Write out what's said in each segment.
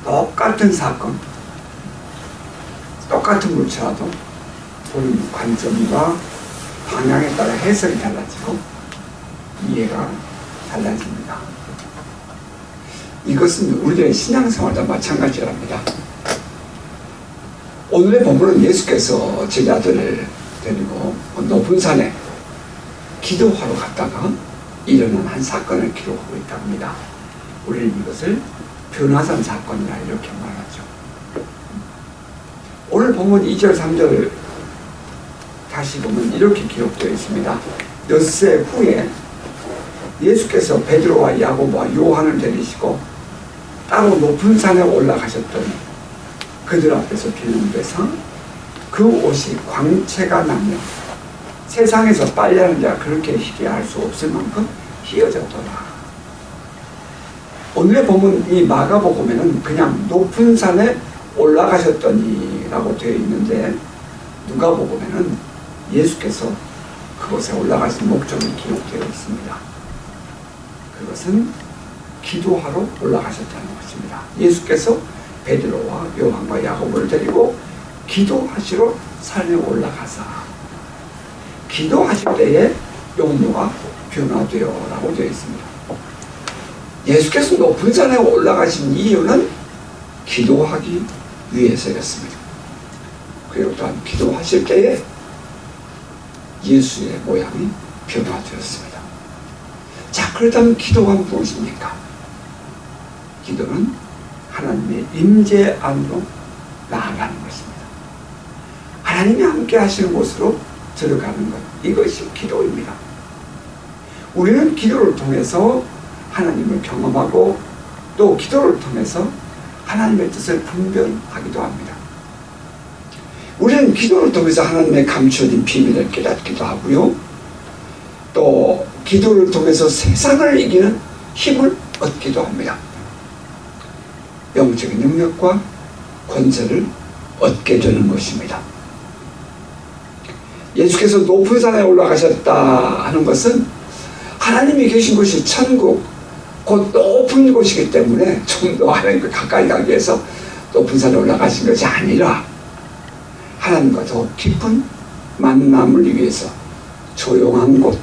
똑같은 사건, 똑같은 물체라도 보는 관점과 방향에 따라 해석이 달라지고 이해가 달라집니다. 이것은 우리들의 신앙생활도 마찬가지랍니다. 오늘의 본문은 예수께서 제자들을 데리고 높은 산에 기도하러 갔다가 일어난 한 사건을 기록하고 있다 합니다. 우리는 이것을 변화산 사건이라 이렇게 말하죠. 오늘 본문 2절 3절 다시 보면 이렇게 기록되어 있습니다. 엿새 후에 예수께서 베드로와 야고보와 요한을 데리시고 따로 높은 산에 올라가셨더니 그들 앞에서 비는 데서 그 옷이 광채가 나며 세상에서 빨래하는 자가 그렇게 희게할 수 없을 만큼 희어졌더라. 오늘의 본문 이 마가복음에는 그냥 높은 산에 올라가셨더니 라고 되어 있는데 누가복음에는 예수께서 그곳에 올라가신 목적이 기록되어 있습니다. 그것은 기도하러 올라가셨다는 것입니다. 예수께서 베드로와 요한과 야고보를 데리고 기도하시러 산에 올라가사 기도하실 때에 용모가 변화되어 라고 되어 있습니다. 예수께서 높은 산에 올라가신 이유는 기도하기 위해서였습니다. 그리고 또한 기도하실 때에 예수의 모양이 변화되었습니다. 자, 그렇다면 기도가 무엇입니까? 기도는 하나님의 임재 안으로 나아가는 것입니다. 하나님이 함께 하시는 곳으로 들어가는 것, 이것이 기도입니다. 우리는 기도를 통해서 하나님을 경험하고 또 기도를 통해서 하나님의 뜻을 분별하기도 합니다. 우리는 기도를 통해서 하나님의 감추어진 비밀을 깨닫기도 하고요. 또 기도를 통해서 세상을 이기는 힘을 얻기도 합니다. 영적인 능력과 권세를 얻게 되는 것입니다. 예수께서 높은 산에 올라가셨다 하는 것은 하나님이 계신 곳이 천국, 곧 높은 곳이기 때문에 좀 더 하나님과 가까이 가기 위해서 높은 산에 올라가신 것이 아니라 하나님과 더 깊은 만남을 위해서 조용한 곳,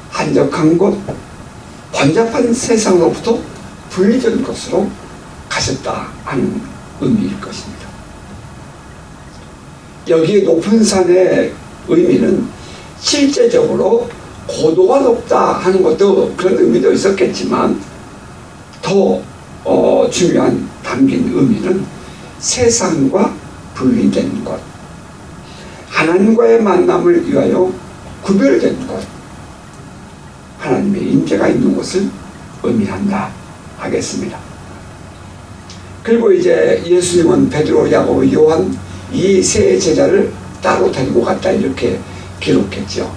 한적한 곳, 번잡한 세상으로부터 분리된 곳으로 가셨다 하는 의미일 것입니다. 여기에 높은 산의 의미는 실제적으로 고도가 높다 하는 것도 그런 의미도 있었겠지만 더 중요한 담긴 의미는 세상과 분리된 것, 하나님과의 만남을 위하여 구별된 것, 하나님의 임재가 있는 곳을 의미한다 하겠습니다. 그리고 이제 예수님은 베드로, 야고보, 요한 이 세 제자를 따로 데리고 갔다 이렇게 기록했죠.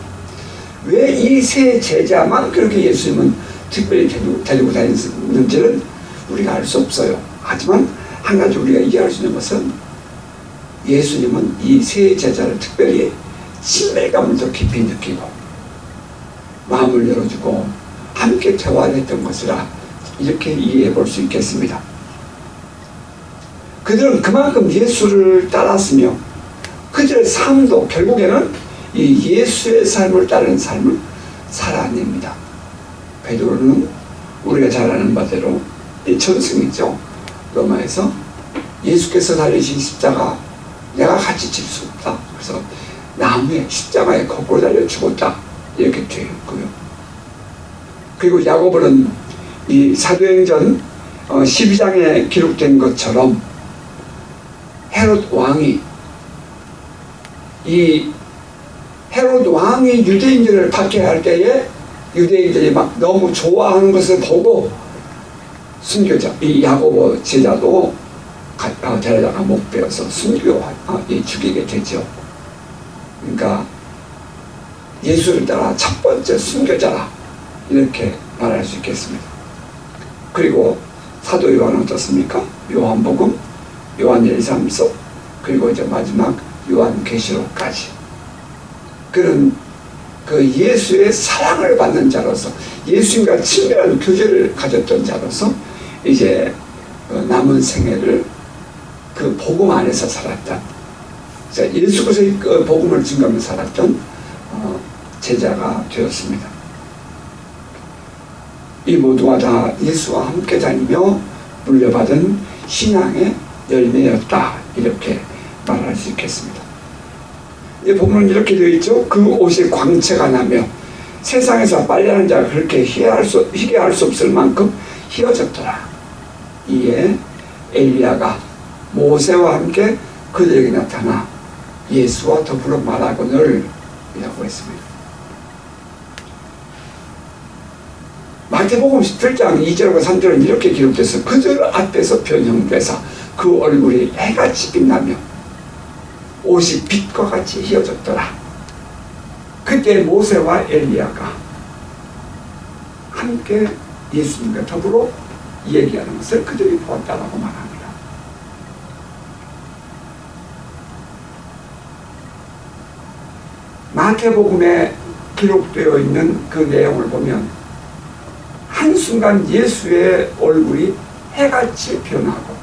왜 이 세 제자만 그렇게 예수님은 특별히 데리고 다녔는지는 우리가 알 수 없어요. 하지만 한 가지 우리가 이해할 수 있는 것은 예수님은 이 세 제자를 특별히 친밀감을 더 깊이 느끼고 마음을 열어주고 함께 대화를 했던 것이라 이렇게 이해해 볼 수 있겠습니다. 그들은 그만큼 예수를 따랐으며 그들의 삶도 결국에는 이 예수의 삶을 따르는 삶을 살아냅니다. 베드로는 우리가 잘 아는 바대로 이 천승이죠. 로마에서 예수께서 달리신 십자가 내가 같이 질 수 없다. 그래서 나무에 십자가에 거꾸로 달려 죽었다. 이렇게 되어 있고요. 그리고 야고보는 이 사도행전 12장에 기록된 것처럼 헤롯 왕이 유대인들을 박해할 때에 유대인들이 막 너무 좋아하는 것을 보고 순교자, 이 야고보 제자도 데려다가 목베어서 죽이게 되죠. 그러니까 예수를 따라 첫 번째 순교자라 이렇게 말할 수 있겠습니다. 그리고 사도 요한은 어떻습니까? 요한복음, 요한 1, 3서 그리고 이제 마지막 요한계시록까지 그런 그 예수의 사랑을 받는 자로서 예수님과 친밀한 교제를 가졌던 자로서 이제 남은 남은 생애를 그 복음 안에서 살았던, 예수 그리스도의 그 복음을 증거하며 살았던 제자가 되었습니다. 이 모두가 다 예수와 함께 다니며 물려받은 신앙의 열매였다, 이렇게 말할 수 있겠습니다. 이 본문은 이렇게 되어 있죠. 그 옷이 광채가 나며 세상에서 빨래하는 자가 그렇게 희게 할 수 없을 만큼 희어졌더라. 이에 엘리야가 모세와 함께 그들에게 나타나 예수와 더불어 말하거늘 이라고 했습니다. 마태복음 17장 2절과 3절은 이렇게 기록돼서 그들 앞에서 변형돼서 그 얼굴이 해같이 빛나며 옷이 빛과 같이 휘어졌더라. 그때 모세와 엘리야가 함께 예수님과 더불어 얘기하는 것을 그들이 보았다라고 말합니다. 마태복음에 기록되어 있는 그 내용을 보면 한순간 예수의 얼굴이 해같이 변하고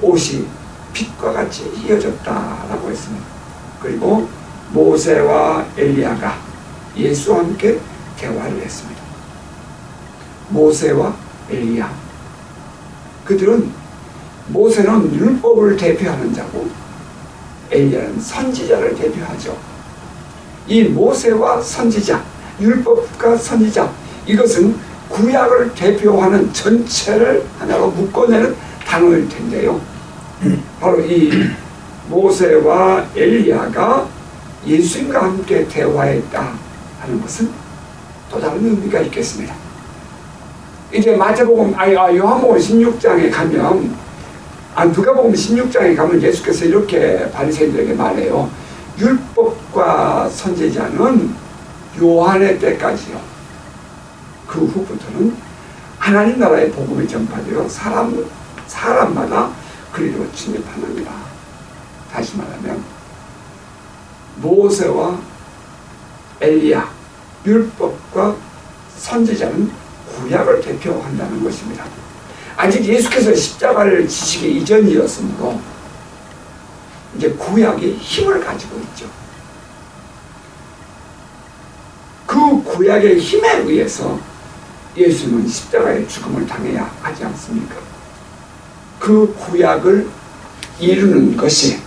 옷이 빛과 같이 휘어졌다라고 했습니다. 그리고 모세와 엘리야가 예수와 함께 대화를 했습니다. 모세와 엘리야, 그들은, 모세는 율법을 대표하는 자고 엘리야는 선지자를 대표하죠. 이 모세와 선지자, 율법과 선지자, 이것은 구약을 대표하는 전체를 하나로 묶어내는 단어일 텐데요. 바로 이 모세와 엘리야가 예수님과 함께 대화했다 하는 것은 또 다른 의미가 있겠습니다. 이제 마태복음, 요한복음 16장에 가면, 누가복음 16장에 가면 예수께서 이렇게 바리새인들에게 말해요. 율법과 선지자는 요한의 때까지요. 그 후부터는 하나님 나라의 복음이 전파되어 사람마다 그리로 침입하느니라. 다시 말하면 모세와 엘리야, 율법과 선지자는 구약을 대표한다는 것입니다. 아직 예수께서 십자가를 지시기 이전이었으므로 이제 구약이 힘을 가지고 있죠. 그 구약의 힘에 의해서 예수님은 십자가의 죽음을 당해야 하지 않습니까? 그 구약을 이루는 것이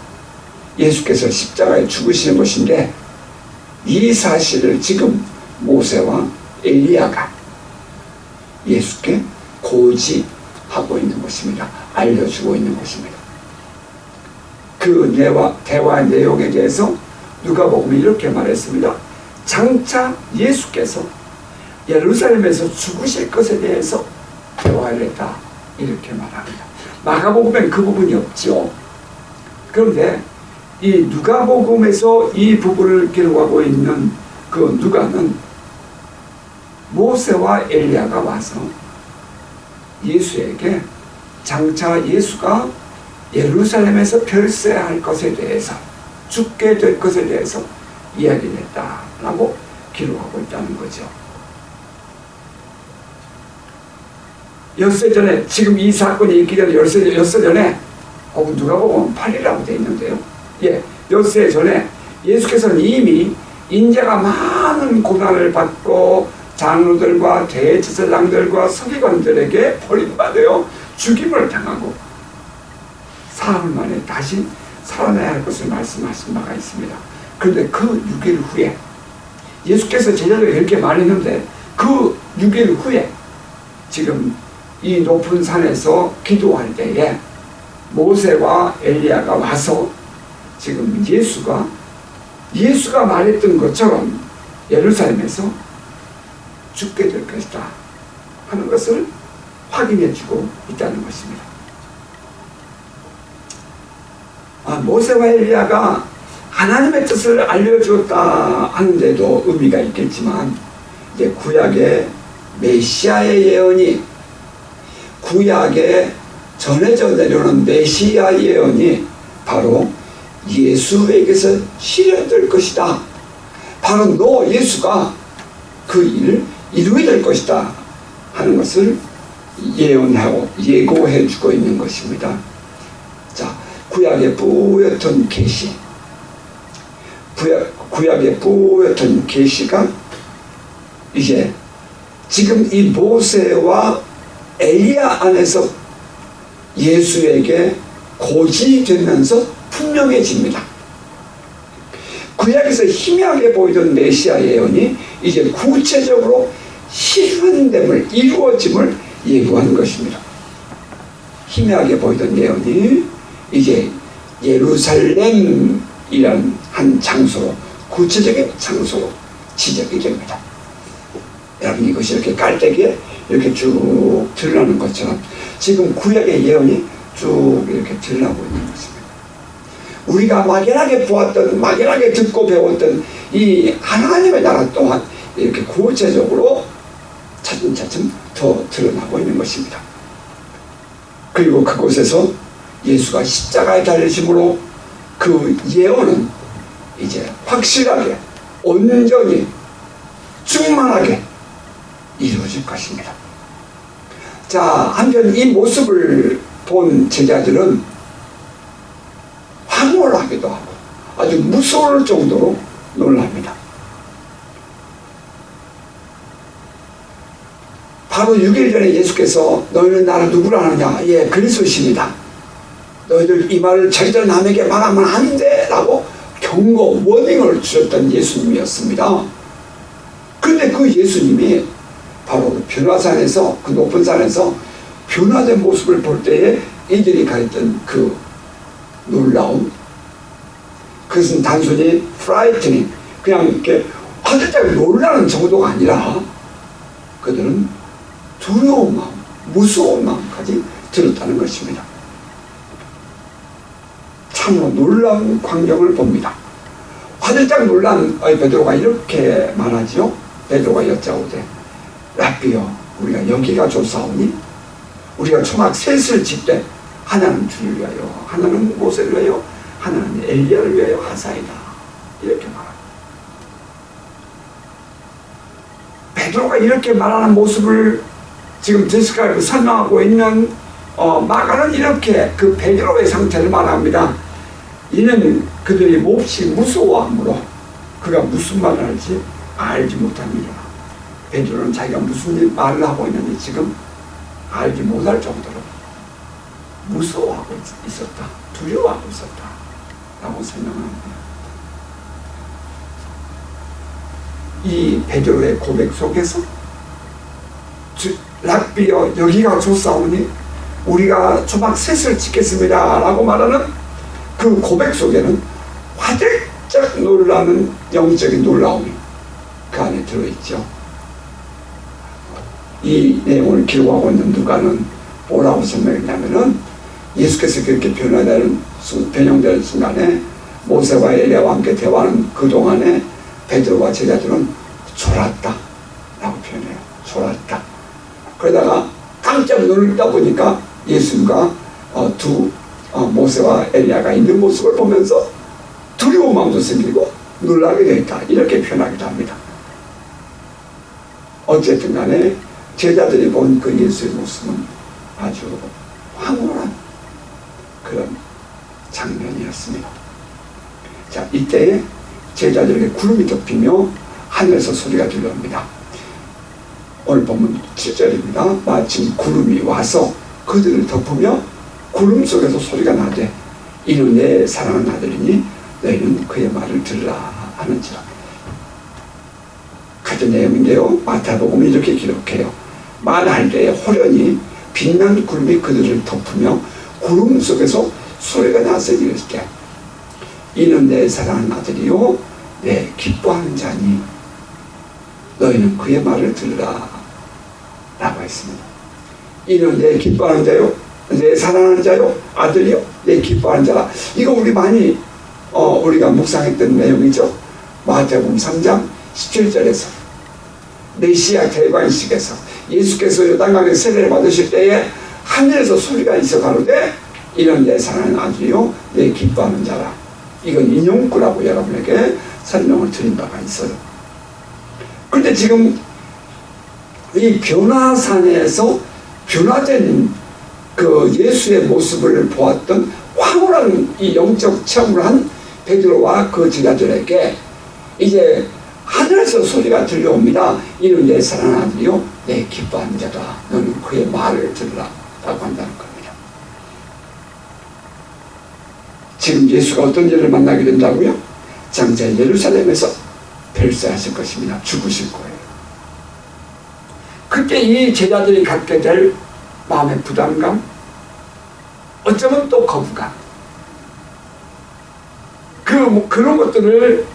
예수께서 십자가에 죽으시는 것인데, 이 사실을 지금 모세와 엘리야가 예수께 고지하고 있는 것입니다. 알려주고 있는 것입니다. 그 대화 내용에 대해서 누가복음이 이렇게 말했습니다. 장차 예수께서 예루살렘에서 죽으실 것에 대해서 대화를 했다, 이렇게 말합니다. 마가복음엔 그 부분이 없죠. 그런데 이 누가복음에서 이 부분을 기록하고 있는 그 누가는 모세와 엘리야가 와서 예수에게 장차 예수가 예루살렘에서 별세할 것에 대해서, 죽게 될 것에 대해서 이야기를 했다라고 기록하고 있다는 거죠. 엿새 전에, 지금 이 사건이 있기 전에 엿새 전에, 누가복음 8이라고 되어 있는데요. 엿새 전에 예수께서는 이미 인자가 많은 고난을 받고 장로들과 대제사장들과 서기관들에게 버림받아 죽임을 당하고 사흘 만에 다시 살아나야 할 것을 말씀하신 바가 있습니다. 그런데 그 6일 후에, 예수께서 제자들에게 이렇게 말했는데 그 6일 후에 지금 이 높은 산에서 기도할 때에 모세와 엘리야가 와서 지금 예수가 말했던 것처럼 예루살렘에서 죽게 될 것이다 하는 것을 확인해주고 있다는 것입니다. 모세와 엘리야가 하나님의 뜻을 알려주었다 하는데도 의미가 있겠지만, 이제 구약의 메시아의 예언이, 구약에 전해져 내려오는 메시아 예언이 바로 예수에게서 실현될 것이다. 바로 너 예수가 그 일을 이루게 될 것이다 하는 것을 예언하고 예고해 주고 있는 것입니다. 자, 구약의 뿌옇던 계시, 구약의 뿌옇던 계시가 이제 지금 이 모세와 엘리야 안에서 예수에게 고지되면서 분명해집니다. 구약에서 희미하게 보이던 메시아 예언이 이제 구체적으로 실현됨을, 이루어짐을 예고하는 것입니다. 희미하게 보이던 예언이 이제 예루살렘이라는 한 장소로, 구체적인 장소로 지적이 됩니다. 여러분, 이것이 이렇게 깔때기에 이렇게 쭉 드러나는 것처럼 지금 구약의 예언이 쭉 이렇게 드러나고 있는 것입니다. 우리가 막연하게 보았던, 막연하게 듣고 배웠던 이 하나님의 나라 또한 이렇게 구체적으로 차츰차츰 더 드러나고 있는 것입니다. 그리고 그곳에서 예수가 십자가에 달리심으로 그 예언은 이제 확실하게, 온전히, 충만하게 이루어질 것입니다. 자, 한편 이 모습을 본 제자들은 황홀 하기도 하고 아주 무서울 정도로 놀랍니다. 바로 6일 전에 예수께서 너희는 나를 누구라 하느냐? 예, 그리스도십니다. 너희들 이 말을 절대로 남에게 말하면 안 돼! 라고 경고, 워닝을 주셨던 예수님이었습니다. 그런데 그 예수님이 바로 그 변화산에서, 그 높은 산에서 변화된 모습을 볼 때에 이들이 가했던 그 놀라움, 그것은 단순히 frightening, 그냥 이렇게 화들짝 놀라는 정도가 아니라 그들은 두려운 마음, 무서운 마음까지 들었다는 것입니다. 참으로 놀라운 광경을 봅니다. 화들짝 놀란 베드로가 이렇게 말하죠. 베드로가 여짜오되 랍비여, 우리가 여기가 좋사오니 우리가 초막 셋을 짓되 하나는 주를 위하여, 하나는 모세를 위하여, 하나는 엘리야를 위하여 하사이다. 이렇게 말합니다. 베드로가 이렇게 말하는 모습을 지금 제시카가 설명하고 있는 마가는 이렇게 그 베드로의 상태를 말합니다. 이는 그들이 몹시 무서워함으로 그가 무슨 말을 할지 알지 못합니다. 베드로는 자기가 무슨 말을 하고 있는지 지금 알지 못할 정도로 무서워하고 있었다, 두려워하고 있었다 라고 설명합니다. 이 베드로의 고백 속에서 랍비여, 여기가 좋사오니 우리가 초막 셋을 짓겠습니다 라고 말하는 그 고백 속에는 화들짝 놀라는 영적인 놀라움이 그 안에 들어있죠. 이 내용을 기록하고 있는 누가는 뭐라고 설명했냐면은 예수께서 그렇게 변형되는 순간에 모세와 엘리야와 함께 대화하는 그 동안에 베드로와 제자들은 졸았다 라고 표현해요. 졸았다. 그러다가 깜짝 놀다 보니까 예수님과 모세와 엘리야가 있는 모습을 보면서 두려운 마음도 생기고 놀라게 되었다, 이렇게 표현하기도 합니다. 어쨌든 간에 제자들이 본 그 예수의 모습은 아주 황홀한 그런 장면이었습니다. 자, 이때 제자들에게 구름이 덮이며 하늘에서 소리가 들려옵니다. 오늘 보면 7절입니다. 마침 구름이 와서 그들을 덮으며 구름 속에서 소리가 나되 이는 내 사랑하는 아들이니 너희는 그의 말을 들으라 하는지라. 같은 내용인데요. 마태복음이 이렇게 기록해요. 말할 때에 호련히 빛난 구름이 그들을 덮으며 구름 속에서 소리가 나서 이르되 이는 내 사랑하는 아들이요 내 기뻐하는 자니 너희는 그의 말을 들으라 라고 했습니다. 이는 내 기뻐하는 자요, 내 사랑하는 자요, 아들이요 내 기뻐하는 자라. 이거 우리 많이 우리가 묵상했던 내용이죠. 마태복음 3장 17절에서 메시아 대관식에서 예수께서 요단강에 세례를 받으실 때에 하늘에서 소리가 있어 가로되 이는 내 사랑하는 아들이요 내 기뻐하는 자라. 이건 인용구라고 여러분에게 설명을 드린 바가 있어요. 그런데 지금 이 변화산에서 변화된 그 예수의 모습을 보았던 황홀한 이 영적 체험을 한 베드로와 그 제자들에게 이제 하늘에서 소리가 들려옵니다. 이는 내 사랑하는 아들이요 내 기뻐하는 자다. 너는 그의 말을 들으라 라고 한다는 겁니다. 지금 예수가 어떤 일을 만나게 된다고요? 장차 예루살렘에서 별세하실 것입니다. 죽으실 거예요. 그때 이 제자들이 갖게 될 마음의 부담감, 어쩌면 또 거부감, 그런 것들을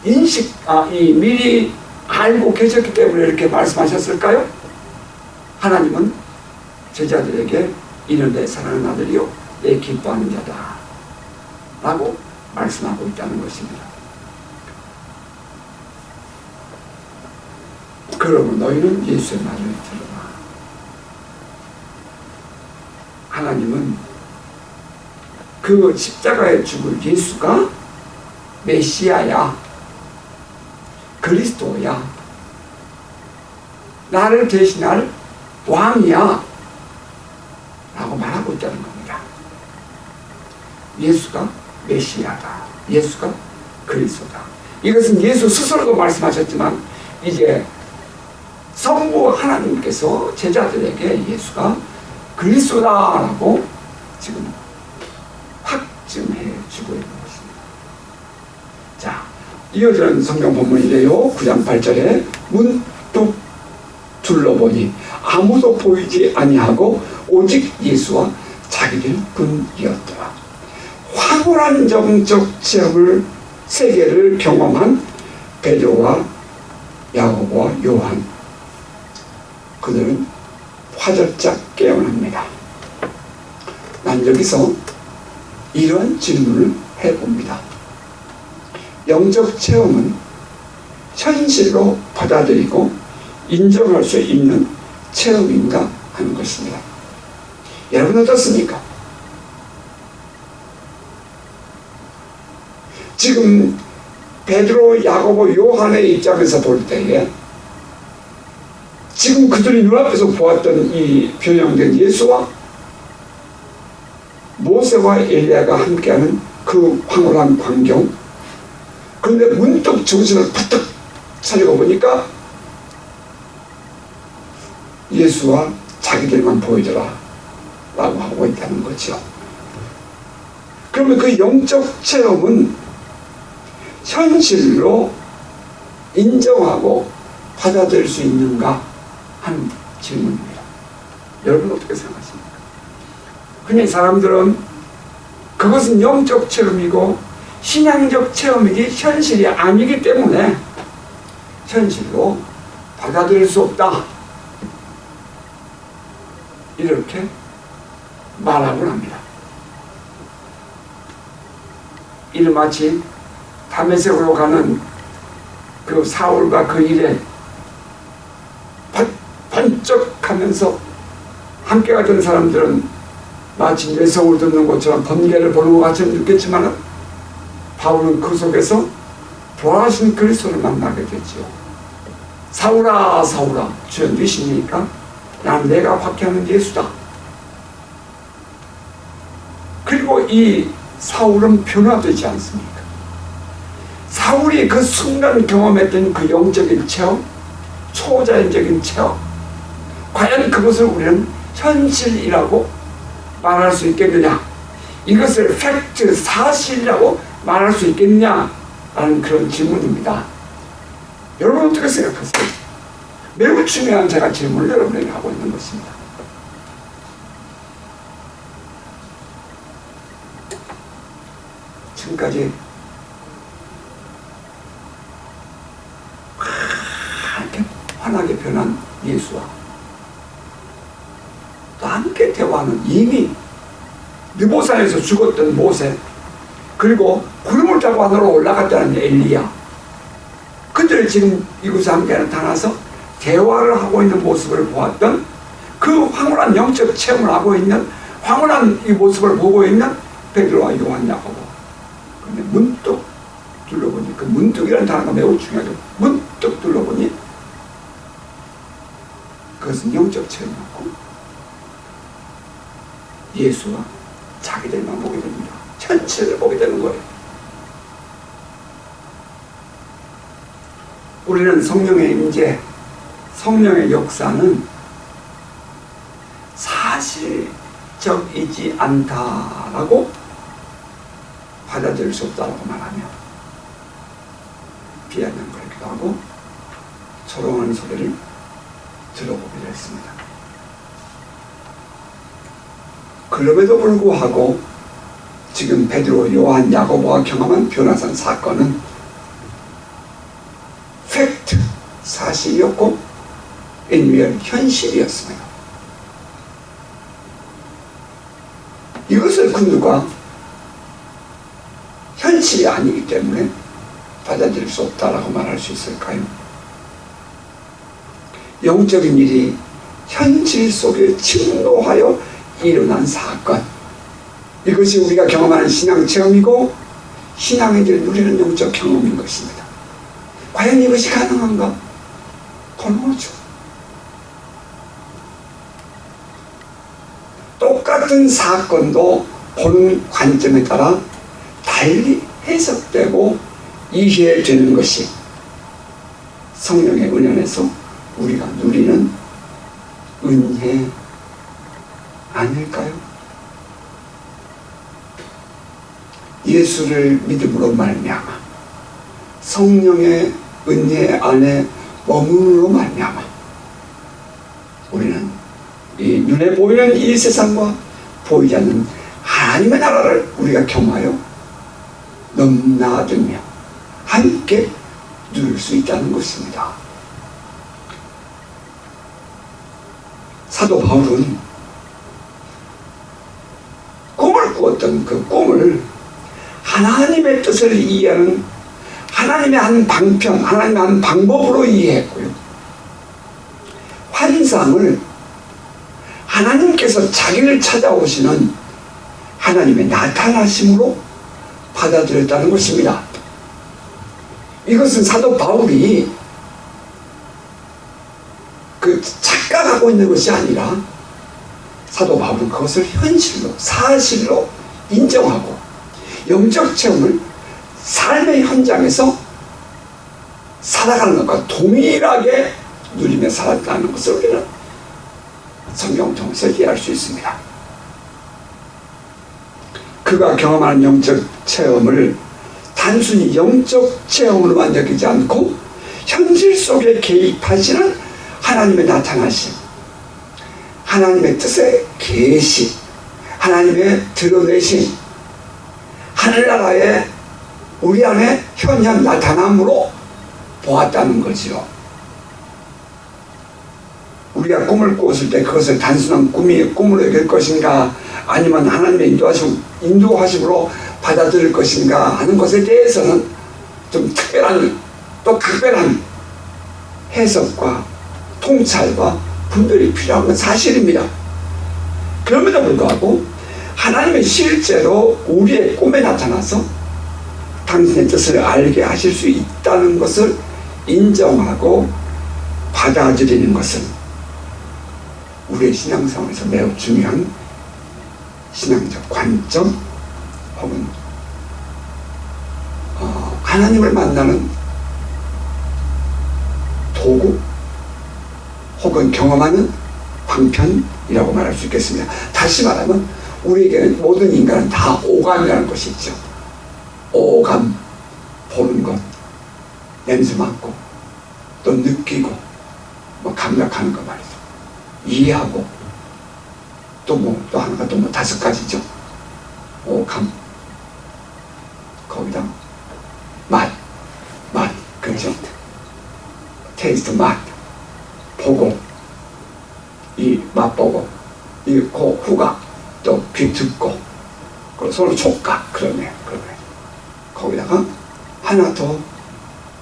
미리 알고 계셨기 때문에 이렇게 말씀하셨을까요? 하나님은 제자들에게 이는 내 사랑하는 아들이요 내 기뻐하는 자다 라고 말씀하고 있다는 것입니다. 그러면 너희는 예수의 말을 들어라. 하나님은 그 십자가에 죽을 예수가 메시아야, 그리스도야, 나를 대신할 왕이야 라고 말하고 있다는 겁니다. 예수가 메시아다, 예수가 그리스도다. 이것은 예수 스스로도 말씀하셨지만 이제 성부 하나님께서 제자들에게 예수가 그리스도다라고 지금 확증해 주고 있는 것입니다. 자, 이어지는 성경 본문인데요. 9장 8절에 문득 둘러보니 아무도 보이지 아니하고 오직 예수와 자기들 뿐이었더라. 황홀한 정적 체험을 세계를 경험한 베드로와 야고보와 요한, 그들은 화들짝 깨어납니다. 난 여기서 이런 질문을 해봅니다. 영적 체험은 현실로 받아들이고 인정할 수 있는 체험인가 하는 것입니다. 여러분 어떻습니까? 지금 베드로, 야고보, 요한의 입장에서 볼 때에 지금 그들이 눈앞에서 보았던 이 변형된 예수와 모세와 엘리야가 함께하는 그 황홀한 광경, 그런데 문득 정신을 부탁 차리고 보니까 예수와 자기들만 보이더라 라고 하고 있다는 거죠. 그러면 그 영적 체험은 현실로 인정하고 받아들일 수 있는가 하는 질문입니다. 여러분 어떻게 생각하십니까? 그냥 사람들은 그것은 영적 체험이고 신앙적 체험이지 현실이 아니기 때문에 현실로 받아들일 수 없다 이렇게 말하곤 합니다. 이는 마치 다메섹으로 가는 그 사울과 그 일에 번쩍하면서 함께 가던 사람들은 마치 뇌성을 듣는 것처럼 번개를 보는 것 같이 느꼈지만 바울은 그 속에서 부활하신 그리스도를 만나게 되죠. 사울아 사울아 주여 누구십니까? 난 내가 박해하는 예수다. 그리고 이 사울은 변화되지 않습니까? 사울이 그 순간 경험했던 그 영적인 체험, 초자연적인 체험, 과연 그것을 우리는 현실이라고 말할 수 있겠느냐, 이것을 팩트, 사실이라고 말할 수 있겠느냐라는 그런 질문입니다. 여러분 어떻게 생각하세요? 매우 중요한 제가 질문을 여러분에게 하고 있는 것입니다. 지금까지 이렇게 환하게 변한 예수와 또 함께 대화하는 이미 느보산에서 죽었던 모세, 그리고 구름을 타고 하늘로 올라갔다는 엘리야, 그들이 지금 이곳에 함께 나타나서 대화를 하고 있는 모습을 보았던 그 황홀한 영적 체험을 하고 있는 황홀한 이 모습을 보고 있는 베드로와 요한, 야고보. 그런데 문득 둘러보니, 그 문득이라는 단어가 매우 중요하죠. 문득 둘러보니 그것은 영적 체험이었고 예수와 자기들만 보게 됩니다. 전체를 보게 되는 거예요. 우리는 성령의 임재, 성령의 역사는 사실적이지 않다라고 받아들일 수 없다고 말하며 비아냥거리기도 하고 조롱하는 소리를 들어보기도 했습니다. 그럼에도 불구하고 지금 베드로, 요한, 야고보가 경험한 변화산 사건은 팩트, 사실이었고 인리얼, 현실이었습니다. 이것을 그 누가 현실이 아니기 때문에 받아들일 수 없다라고 말할 수 있을까요? 영적인 일이 현실 속에 침노하여 일어난 사건, 이것이 우리가 경험하는 신앙 체험이고 신앙의 길 누리는 영적 경험인 것입니다. 과연 이것이 가능한가? 가능하죠. 똑같은 사건도 보는 관점에 따라 달리 해석되고 이해되는 것이 성령의 은연에서 우리가 누리는 은혜 아닐까요? 예수를 믿음으로 말미암아 성령의 은혜 안에 머물므로 말미암아 우리는 이 눈에 보이는 이 세상과 보이지 않는 하나님의 나라를 우리가 경험하여 넘나들며 함께 누릴 수 있다는 것입니다. 사도 바울은 꿈을 꾸었던 그 꿈을 하나님의 뜻을 이해하는 하나님의 한 방편, 하나님의 한 방법으로 이해했고요. 환상을 하나님께서 자기를 찾아오시는 하나님의 나타나심으로 받아들였다는 것입니다. 이것은 사도 바울이 그 착각하고 있는 것이 아니라 사도 바울은 그것을 현실로, 사실로 인정하고 영적 체험을 삶의 현장에서 살아가는 것과 동일하게 누리며 살았다는 것을 우리는 성경을 통해서 이해할 수 있습니다. 그가 경험하는 영적 체험을 단순히 영적 체험으로만 여기지 않고 현실 속에 개입하시는 하나님의 나타나심, 하나님의 뜻의 계시, 하나님의 드러내심, 하늘나라의 우리 안에 현현 나타남으로 보았다는 거지요. 우리가 꿈을 꾸었을 때 그것을 단순한 꿈으로 여길 것인가 아니면 하나님의 인도하심으로 받아들일 것인가 하는 것에 대해서는 좀 특별한 또 각별한 해석과 통찰과 분별이 필요한 건 사실입니다. 그럼에도 불구하고 하나님은 실제로 우리의 꿈에 나타나서 당신의 뜻을 알게 하실 수 있다는 것을 인정하고 받아들이는 것은 우리의 신앙생활에서 매우 중요한 신앙적 관점 혹은 하나님을 만나는 도구 혹은 경험하는 방편이라고 말할 수 있겠습니다. 다시 말하면 우리에게는 모든 인간은 다 오감이라는 것이 있죠. 오감, 보는 것, 냄새 맡고 또 느끼고 뭐 감각하는 것 말이죠. 이해하고 또 하나가 또 다섯 가지죠. 오감, 거기다 맛, 그렇죠. 테이스트, 맛, 보고, 이 맛보고, 이 후각, 또 귀 듣고, 그리고 서로 촉각, 그러네. 거기다가 하나 더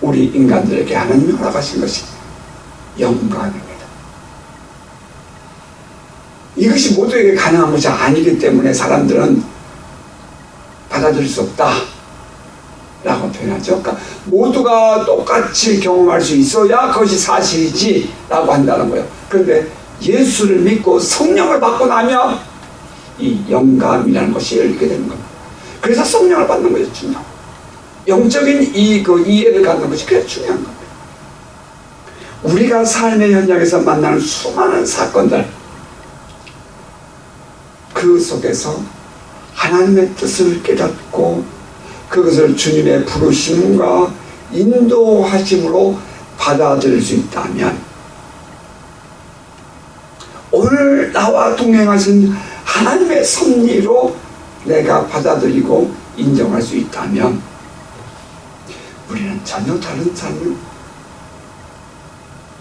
우리 인간들에게 하나님이 허락하신 것이 영감입니다. 이것이 모두에게 가능한 것이 아니기 때문에 사람들은 받아들일 수 없다 라고 표현하죠. 그러니까 모두가 똑같이 경험할 수 있어야 그것이 사실이지 라고 한다는 거예요. 그런데 예수를 믿고 성령을 받고 나면 이 영감이라는 것이 열리게 되는 겁니다. 그래서 성령을 받는 것이 중요하고 영적인 이해를 갖는 것이 그게 중요한 겁니다. 우리가 삶의 현장에서 만나는 수많은 사건들, 그 속에서 하나님의 뜻을 깨닫고 그것을 주님의 부르심과 인도하심으로 받아들일 수 있다면, 오늘 나와 동행하신 하나님의 섭리로 내가 받아들이고 인정할 수 있다면 우리는 전혀 다른 삶을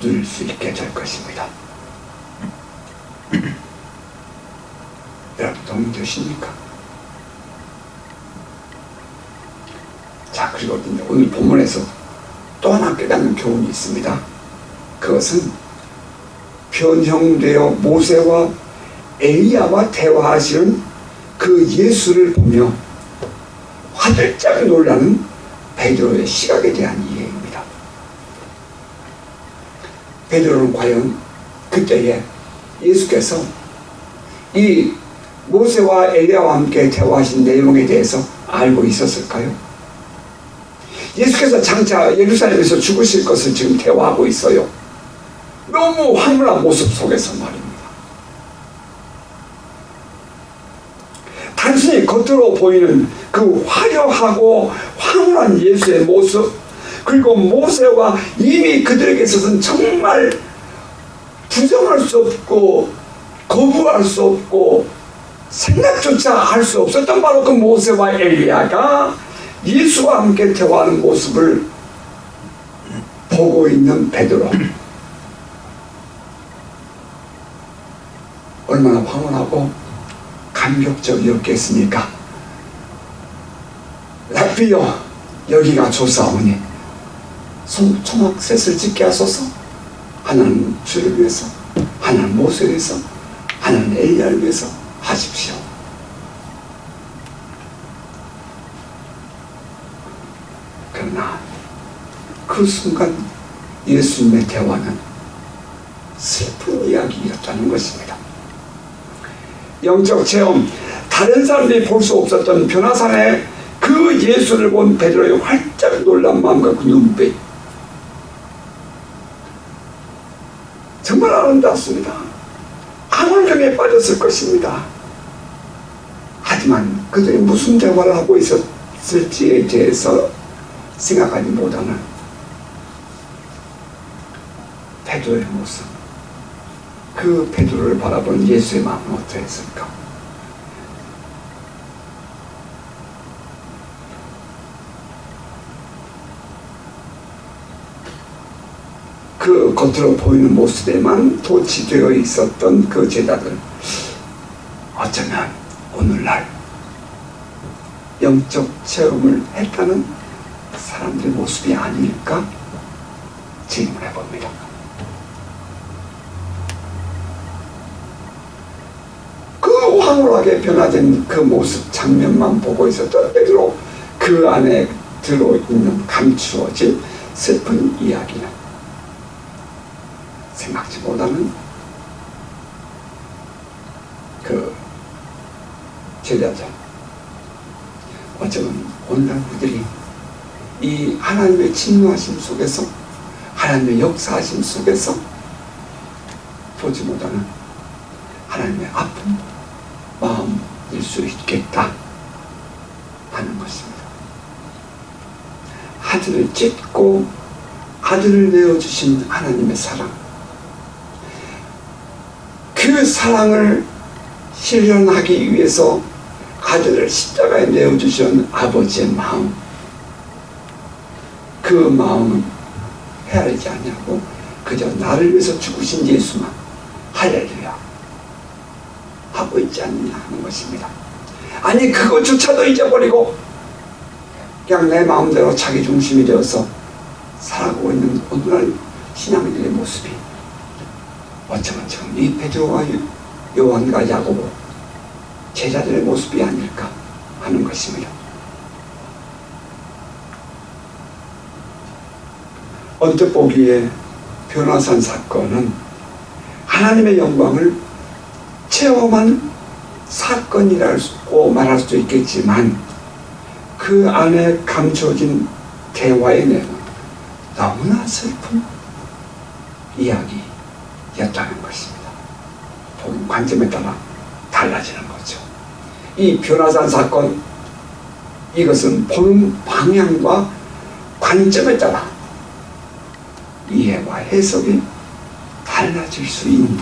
누릴 수 있게 될 것입니다. 여러분 동의되십니까? 자, 그리고 오늘 본문에서 또 하나 깨닫는 교훈이 있습니다. 그것은 변형되어 모세와 엘리야와 대화하시는 그 예수를 보며 화들짝 놀라는 베드로의 시각에 대한 이해입니다. 베드로는 과연 그때에 예수께서 이 모세와 엘리야와 함께 대화하신 내용에 대해서 알고 있었을까요? 예수께서 장차 예루살렘에서 죽으실 것을 지금 대화하고 있어요. 너무 황홀한 모습 속에서 말입니다. 단순히 겉으로 보이는 그 화려하고 황홀한 예수의 모습, 그리고 모세와 이미 그들에게 있어서는 정말 부정할 수 없고 거부할 수 없고 생각조차 할 수 없었던 바로 그 모세와 엘리야가 예수와 함께 대화하는 모습을 보고 있는 베드로, 얼마나 황홀하고 감격적이었겠습니까? 랍비여, 여기가 좋사오니 초막셋을 짓게 하소서. 하나는 주를 위해서, 하나는 모세를 위해서, 하나는 엘리야를 위해서 하십시오. 그러나 그 순간 예수님의 대화는 슬픈 이야기였다는 것입니다. 영적 체험, 다른 사람들이 볼 수 없었던 변화산에 그 예수를 본 베드로의 활짝 놀란 마음과 그 눈빛, 정말 아름답습니다. 환경에 빠졌을 것입니다. 하지만 그들이 무슨 대화를 하고 있었을지에 대해서 생각하지 못하는 베드로의 모습, 그 베드로를 바라본 예수의 마음은 어떠했을까? 그 겉으로 보이는 모습에만 도취되어 있었던 그 제자들, 어쩌면 오늘날 영적 체험을 했다는 사람들의 모습이 아닐까 질문해 봅니다. 그 황홀하게 변화된 그 모습 장면만 보고 있었던 베드로, 그 안에 들어있는 감추어진 슬픈 이야기는 생각지 못하는 그 제자들, 어쩌면 오늘날 우리들이 이 하나님의 진노하심 속에서, 하나님의 역사하심 속에서 보지 못하는 하나님의 아픈 마음일 수 있겠다 하는 것입니다. 아들을 찢고 아들을 내어주신 하나님의 사랑, 그 사랑을 실현하기 위해서 아들을 십자가에 내어주신 아버지의 마음, 그 마음은 헤아리지 않냐고 그저 나를 위해서 죽으신 예수만 할렐루야 하고 있지 않느냐 하는 것입니다. 아니, 그것조차도 잊어버리고 그냥 내 마음대로 자기 중심이 되어서 살아가고 있는 오늘날 신앙인들의 모습이 어쩌면 지금 이 베드로와 요한과 야고보 제자들의 모습이 아닐까 하는 것입니다. 언뜻 보기에 변화산 사건은 하나님의 영광을 체험한 사건이라고 말할 수도 있겠지만 그 안에 감춰진 대화의 내용은 너무나 슬픈 이야기였다는 것입니다. 보는 관점에 따라 달라지는 거죠. 이 변화산 사건, 이것은 보는 방향과 관점에 따라 이해와 해석이 달라질 수 있는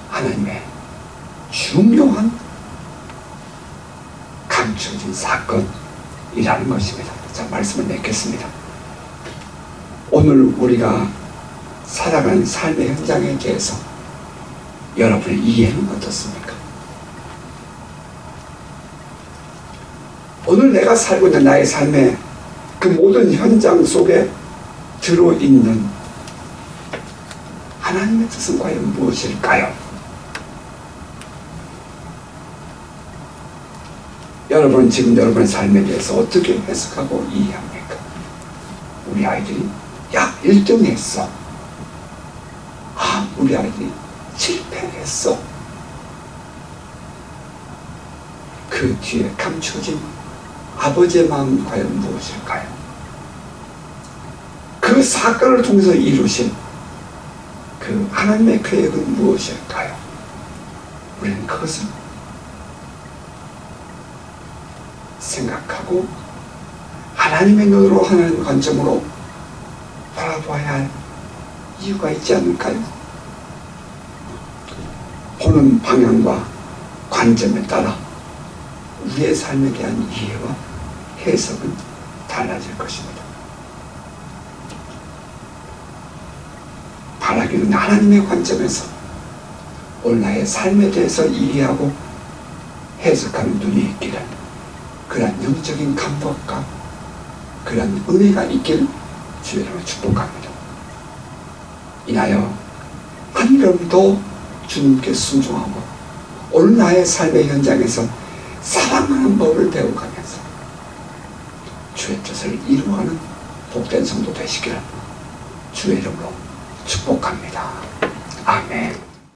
하나님의 중요한 감춰진 사건이라는 것입니다. 자, 말씀을 맺겠습니다. 오늘 우리가 살아가는 삶의 현장에 대해서 여러분의 이해는 어떻습니까? 오늘 내가 살고 있는 나의 삶의 그 모든 현장 속에 들어있는 하나님의 뜻은 과연 무엇일까요? 여러분은 지금 여러분의 삶에 대해서 어떻게 해석하고 이해합니까? 우리 아이들이 야 1등 했어. 아, 우리 아이들이 실패했어. 그 뒤에 감춰진 아버지의 마음은 과연 무엇일까요? 그 사건을 통해서 이루신 그 하나님의 계획은 무엇일까요? 우리는 그것을 생각하고 하나님의 눈으로, 하나님의 관점으로 바라봐야 할 이유가 있지 않을까요? 보는 방향과 관점에 따라 우리의 삶에 대한 이해와 해석은 달라질 것입니다. 바라기는 하나님의 관점에서 오늘 나의 삶에 대해서 이해하고 해석하는 눈이 있기를, 그러한 영적인 감각과 그러한 은혜가 있기를 주의 이름으로 축복합니다. 이하여 한 걸음 더 주님께 순종하고 오늘 나의 삶의 현장에서 사랑하는 법을 배워가면서 주의 뜻을 이루어가는 복된 성도 되시기를 주의 이름으로 축복합니다. 아멘.